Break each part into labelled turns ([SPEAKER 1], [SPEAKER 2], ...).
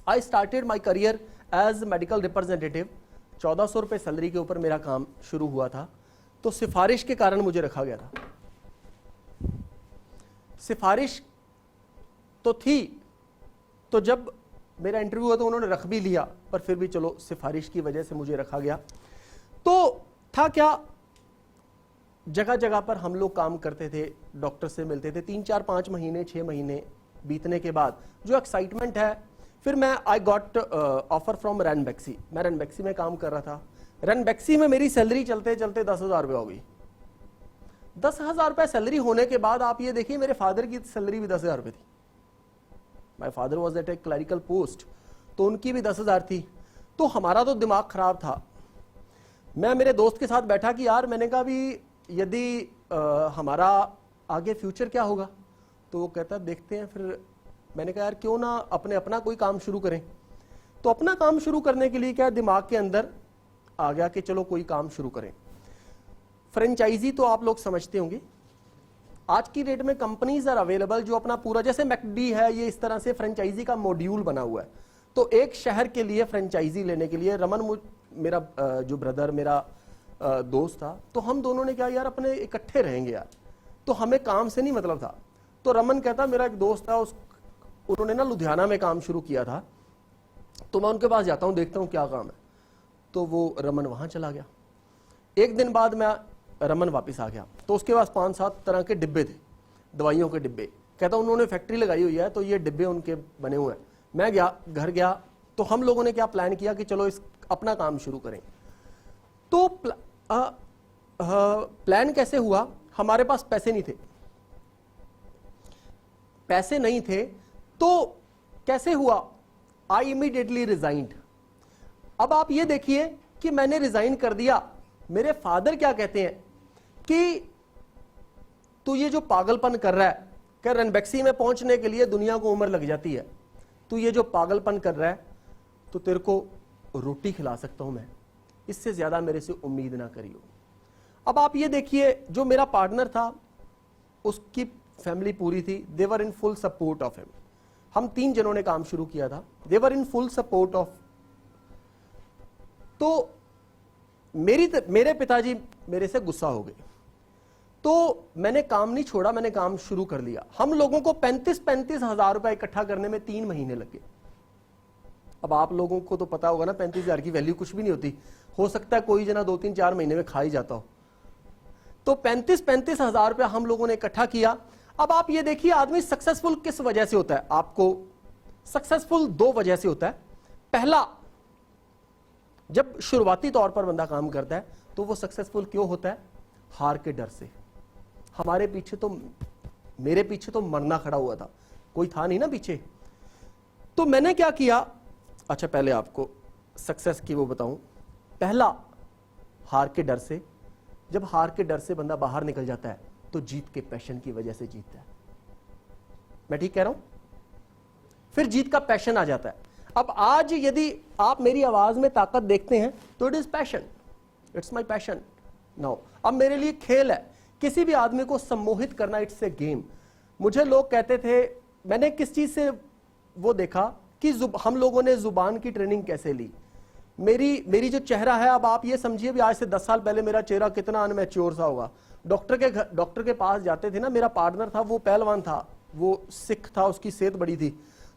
[SPEAKER 1] I started my career as medical representative. 1400 रुपये salary के ऊपर मेरा काम शुरू हुआ था। तो सिफारिश के कारण मुझे रखा गया था। सिफारिश तो थी, तो जब मेरा इंटरव्यू हुआ तो उन्होंने रख भी लिया, पर फिर भी चलो सिफारिश की वजह से मुझे रखा गया। तो था क्या, जगह जगह पर हम लोग काम करते थे, डॉक्टर से मिलते थे। 3 4 5 महीने 6 महीने बीतने के बाद जो एक्साइटमेंट है, फिर मैं I got offer from Ranbaxy. मैं रैनबैक्सी में काम कर रहा था। रैनबैक्सी में मेरी सैलरी चलते चलते 10,000 रुपये हो गई। 10,000 रुपये सैलरी होने के बाद आप ये देखिए, मेरे फादर की सैलरी भी 10,000 रुपये थी। My father was at A clerical post, तो उनकी भी 10,000 थी। तो हमारा तो दिमाग खराब था। मैं मेरे दोस्त के साथ बैठा कि यार, मैंने कहा भी यदि हमारा आगे फ्यूचर क्या होगा, तो वो कहता देखते हैं। फिर मैंने कहा यार क्यों ना अपना कोई काम शुरू करें। तो अपना काम शुरू करने के लिए क्या दिमाग के अंदर आ गया कि चलो कोई काम शुरू करें। फ्रेंचाइजी तो आप लोग समझते होंगे, आज की डेट में कंपनीज आर अवेलेबल जो अपना पूरा, जैसे मैकडी है, ये इस तरह से फ्रेंचाइजी का मॉड्यूल बना हुआ है। तो एक शहर के लिए फ्रेंचाइजी लेने के लिए रमन, मेरा जो ब्रदर, मेरा दोस्त था, तो हम दोनों ने क्या यार अपने इकट्ठे रहेंगे यार, तो हमें काम से नहीं मतलब था। तो रमन कहता, मेरा एक दोस्त था, उन्होंने ना लुधियाना में काम शुरू किया था, तो मैं उनके पास जाता हूँ, देखता हूँ क्या काम है। तो वो रमन वहाँ चला गया। एक दिन बाद मैं रमन वापस आ गया, तो उसके पास 5-7 तरह के डिब्बे थे, दवाइयों के डिब्बे। कहता उन्होंने फैक्ट्री लगाई हुई है, तो ये डिब्बे उनके बने हुए हैं। मैं गया, घर गया, तो हम लोगों ने क्या प्लान किया कि चलो इस अपना काम शुरू करें। तो प्लान कैसे हुआ, हमारे पास पैसे नहीं थे। पैसे नहीं थे तो कैसे हुआ, आई इमीडिएटली रिजाइंड। अब आप ये देखिए कि मैंने रिजाइन कर दिया। मेरे फादर क्या कहते हैं कि तू ये जो पागलपन कर रहा है, क्या रनबैक्सी में पहुंचने के लिए दुनिया को उम्र लग जाती है, तू ये जो पागलपन कर रहा है, तो तेरे को रोटी खिला सकता हूं मैं, इससे ज्यादा मेरे से उम्मीद ना करियो। अब आप ये देखिए, जो मेरा पार्टनर था उसकी फैमिली पूरी थी, they were in full support of him. हम 3 जनों ने काम शुरू किया था, they were in full support of. तो मेरे पिताजी मेरे से गुस्सा हो गए, तो मैंने काम नहीं छोड़ा, मैंने काम शुरू कर लिया। हम लोगों को 35 हज़ार रुपए इकट्ठा करने में 3 महीने लगे। अब आप लोगों को तो पता होगा ना, 35,000 की वैल्यू कुछ भी नहीं होती। हो सकता है कोई जना 2-3-4 महीने में खा ही जाता हो। तो 35 हज़ार रुपया हम लोगों ने इकट्ठा किया। अब आप ये देखिए, आदमी सक्सेसफुल किस वजह से होता है, आपको सक्सेसफुल 2 वजह से होता है। पहला, जब शुरुआती तौर पर बंदा काम करता है तो वो सक्सेसफुल क्यों होता है, हार के डर से। हमारे पीछे तो, मेरे पीछे तो मरना खड़ा हुआ था, कोई था नहीं ना पीछे। तो मैंने क्या किया, अच्छा पहले आपको सक्सेस की वो बताऊं। पहला, हार के डर से। जब हार के डर से बंदा बाहर निकल जाता है तो जीत के पैशन की वजह से जीतता है। मैं ठीक कह रहा हूं? फिर जीत का पैशन आ जाता है। अब आज यदि आप मेरी आवाज में ताकत देखते हैं तो it is passion, it's my passion now. अब मेरे लिए खेल है, किसी भी आदमी को सम्मोहित करना, इट्स ए गेम। मुझे लोग कहते थे, मैंने किस चीज से वो देखा कि हम लोगों ने जुबान की ट्रेनिंग कैसे ली। मेरी जो चेहरा है, अब आप ये समझिए भी आज से 10 साल पहले मेरा चेहरा कितना अनमैच्योर सा होगा। डॉक्टर के पास जाते थे ना, मेरा पार्टनर था, वो पहलवान था, वो सिख था, उसकी सेहत बड़ी थी।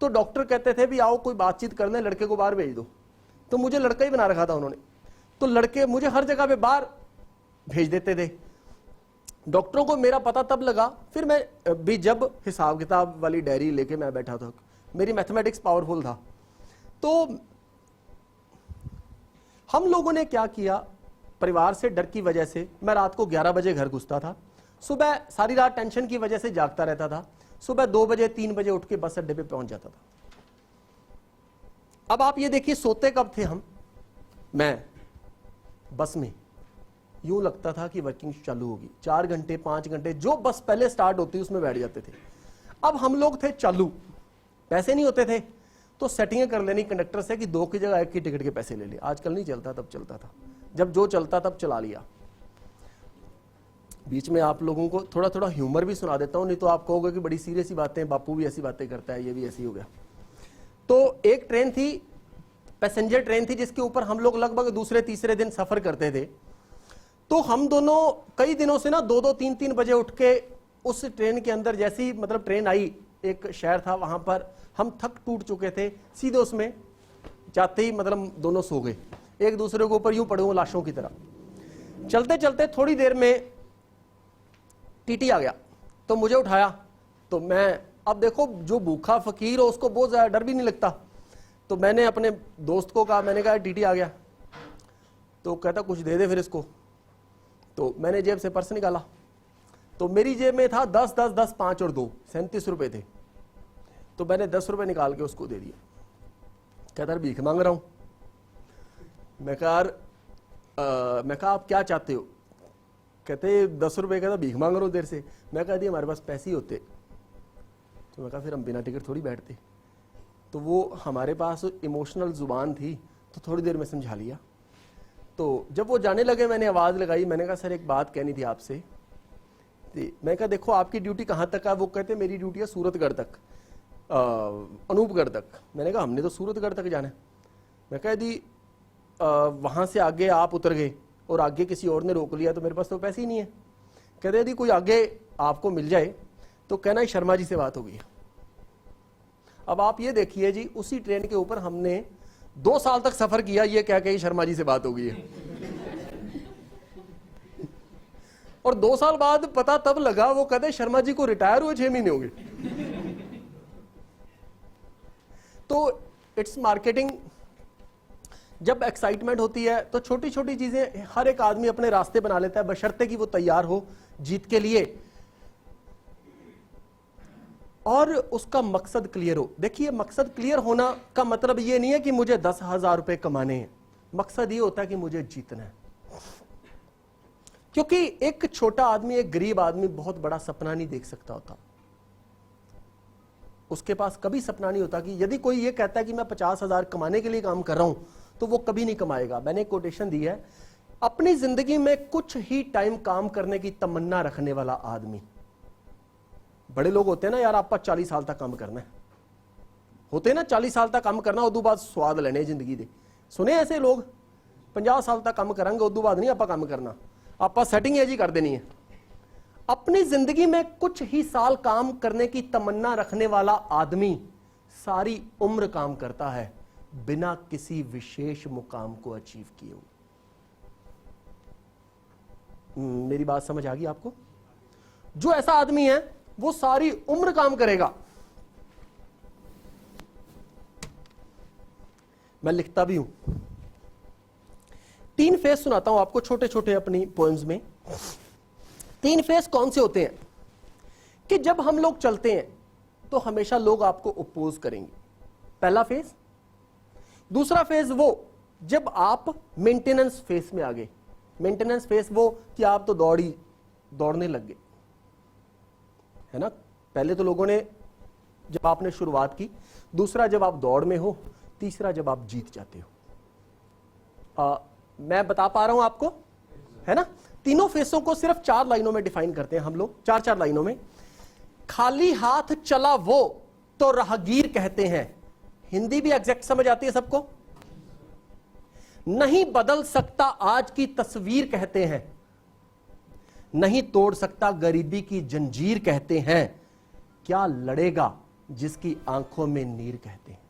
[SPEAKER 1] तो डॉक्टर कहते थे भी आओ कोई बातचीत करने, लड़के को बाहर भेज दो। तो मुझे लड़का ही बना रखा था उन्होंने, तो लड़के मुझे हर जगह पे बाहर भेज देते थे। डॉक्टरों को मेरा पता तब लगा, फिर मैं भी जब हिसाब किताब वाली डायरी लेके मैं बैठा था, मेरी मैथमेटिक्स पावरफुल था। तो हम लोगों ने क्या किया, परिवार से डर की वजह से मैं रात को 11 बजे घर घुसता था, सुबह सारी रात टेंशन की वजह से जागता रहता था, सुबह 2 बजे 3 बजे उठ के बस अड्डे पे पहुंच जाता था। अब आप ये देखिए, सोते कब थे हम, मैं बस में, यूं लगता था कि वर्किंग चालू होगी, 4 घंटे 5 घंटे जो बस पहले स्टार्ट होती उसमें बैठ जाते थे। अब हम लोग थे चालू, पैसे नहीं होते थे, तो सेटिंग कर लेनी कंडक्टर से कि 2 की जगह 1 की टिकट के पैसे ले ले। आजकल नहीं चलता, तब चलता था, जब जो चलता तब चला लिया। बीच में आप लोगों को थोड़ा थोड़ा ह्यूमर भी सुना देता हूं, नहीं तो आप कहोगे कि बड़ी सीरियस बातें, बापू भी ऐसी बातें करता है, ये भी ऐसी हो गया। तो एक ट्रेन थी, पैसेंजर ट्रेन थी, जिसके ऊपर हम लोग लगभग दूसरे तीसरे दिन सफर करते थे। तो हम दोनों कई दिनों से ना 2-2, 3-3 बजे उठ के उस ट्रेन के अंदर, जैसी मतलब ट्रेन आई, एक शहर था वहां पर, हम थक टूट चुके थे, सीधे उसमें जाते ही मतलब दोनों सो गए, एक दूसरे के ऊपर यूं पड़े हुए लाशों की तरह। चलते चलते थोड़ी देर में टीटी आ गया, तो मुझे उठाया। तो मैं, अब देखो जो भूखा फकीर हो उसको बहुत ज्यादा डर भी नहीं लगता, तो मैंने अपने दोस्त को कहा, मैंने कहा टीटी आ गया। तो कहता कुछ दे दे फिर इसको। तो मैंने जेब से पर्स निकाला, तो मेरी जेब में था 10, 10, 10, 5 और 2, 37 रुपए थे। तो मैंने 10 रुपए निकाल के उसको दे दिया। कहता भीख मांग रहा हूं। मैं कहा आप क्या चाहते हो? कहते 10 रुपए। कहता भीख मांग रहा हूं देर से। मैं कहा दी हमारे पास पैसे ही होते तो मैं कहा फिर हम बिना टिकट थोड़ी बैठते। तो वो हमारे पास इमोशनल जुबान थी, तो थोड़ी देर में समझा लिया। तो जब वो जाने लगे मैंने आवाज़ लगाई, मैंने कहा सर एक बात कहनी थी आपसे। मैं कहा देखो आपकी ड्यूटी कहाँ तक है? वो कहते मेरी ड्यूटी है सूरतगढ़ तक, अनूपगढ़ तक। मैंने कहा हमने तो सूरतगढ़ तक जाना है। मैं कहा यदि वहाँ से आगे आप उतर गए और आगे किसी और ने रोक लिया तो मेरे पास तो पैसे ही नहीं है। कहते यदि कोई आगे आपको मिल जाए तो कहना शर्मा जी से बात हो गई है। अब आप ये देखिए जी, उसी ट्रेन के ऊपर हमने 2 साल तक सफर किया, ये क्या कही शर्मा जी से बात हो गई है। और 2 साल बाद पता तब लगा, वो कहते शर्मा जी को रिटायर हुए 6 महीने हो गए। तो इट्स मार्केटिंग। जब एक्साइटमेंट होती है तो छोटी छोटी चीजें हर एक आदमी अपने रास्ते बना लेता है, बशर्ते कि वो तैयार हो जीत के लिए और उसका मकसद क्लियर हो। देखिए मकसद क्लियर होना का मतलब ये नहीं है कि मुझे 10,000 रुपए कमाने हैं, मकसद ये होता है कि मुझे जीतना है। क्योंकि एक छोटा आदमी, एक गरीब आदमी बहुत बड़ा सपना नहीं देख सकता होता। उसके पास कभी सपना नहीं होता कि यदि कोई ये कहता है कि मैं 50,000 कमाने के लिए काम कर रहा हूं, तो वो कभी नहीं कमाएगा। मैंने एक कोटेशन दी है, अपनी जिंदगी में कुछ ही टाइम काम करने की तमन्ना रखने वाला आदमी। बड़े लोग होते हैं ना यार, आपका 40 साल तक काम करना है, होते हैं ना 40 साल तक काम करना, उदू बाद स्वाद लेने जिंदगी दे। सुने ऐसे लोग 50 साल तक काम करेंगे, उदू बाद नहीं आप काम करना, आप सेटिंग एज ही कर देनी है। अपनी जिंदगी में कुछ ही साल काम करने की तमन्ना रखने वाला आदमी सारी उम्र काम करता है बिना किसी विशेष मुकाम को अचीव किए हुए। मेरी बात समझ आ गई आपको? जो ऐसा आदमी है वो सारी उम्र काम करेगा। मैं लिखता भी हूं। 3 फेस सुनाता हूं आपको छोटे छोटे अपनी पोएम्स में। 3 फेस कौन से होते हैं कि जब हम लोग चलते हैं तो हमेशा लोग आपको अपोज करेंगे, पहला फेस। दूसरा फेज वो जब आप मेंटेनेंस फेस में आ गए। मेंटेनेंस फेस वो कि आप तो दौड़ने लग गए, है ना। पहले तो लोगों ने जब आपने शुरुआत की, दूसरा जब आप दौड़ में हो, तीसरा जब आप जीत जाते हो। मैं बता पा रहा हूं आपको, है ना। तीनों फेसों को सिर्फ 4 लाइनों में डिफाइन करते हैं हम लोग, 4 लाइनों में। खाली हाथ चला वो तो राहगीर कहते हैं, हिंदी भी एग्जैक्ट समझ आती है सबको। नहीं बदल सकता आज की तस्वीर कहते हैं, नहीं तोड़ सकता गरीबी की जंजीर कहते हैं, क्या लड़ेगा जिसकी आंखों में नीर कहते हैं।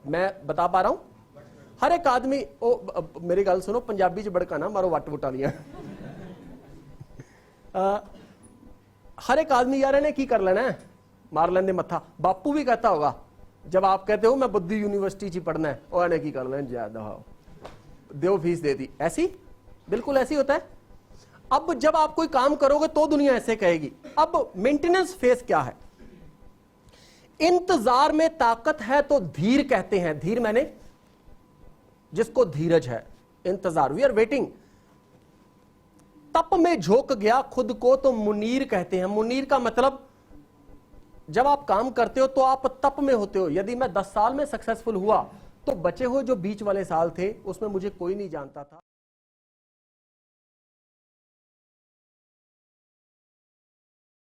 [SPEAKER 1] मैं बता पा रहा हूं, हर एक आदमी मेरी गल सुनो, पंजाबी च बड़का ना मारो वट वटालियां। हर एक आदमी यार इन्हें की कर लेना है, मार लेंदे मत्था। बापू भी कहता होगा जब आप कहते हो मैं बुद्धि यूनिवर्सिटी च पढ़ना है, और इन्हें की कर लेना, ज्यादा दो फीस दे दी। ऐसी बिल्कुल ऐसी होता है। अब जब आप कोई काम करोगे तो दुनिया ऐसे कहेगी। अब मेंटेनेंस फेस क्या है? इंतजार में ताकत है तो धीर कहते हैं। धीर मैंने जिसको धीरज है, इंतजार, वी आर वेटिंग। तप में झोंक गया खुद को तो मुनीर कहते हैं। मुनीर का मतलब जब आप काम करते हो तो आप तप में होते हो। यदि मैं 10 साल में सक्सेसफुल हुआ तो बचे हुए जो बीच वाले साल थे उसमें मुझे कोई नहीं जानता था।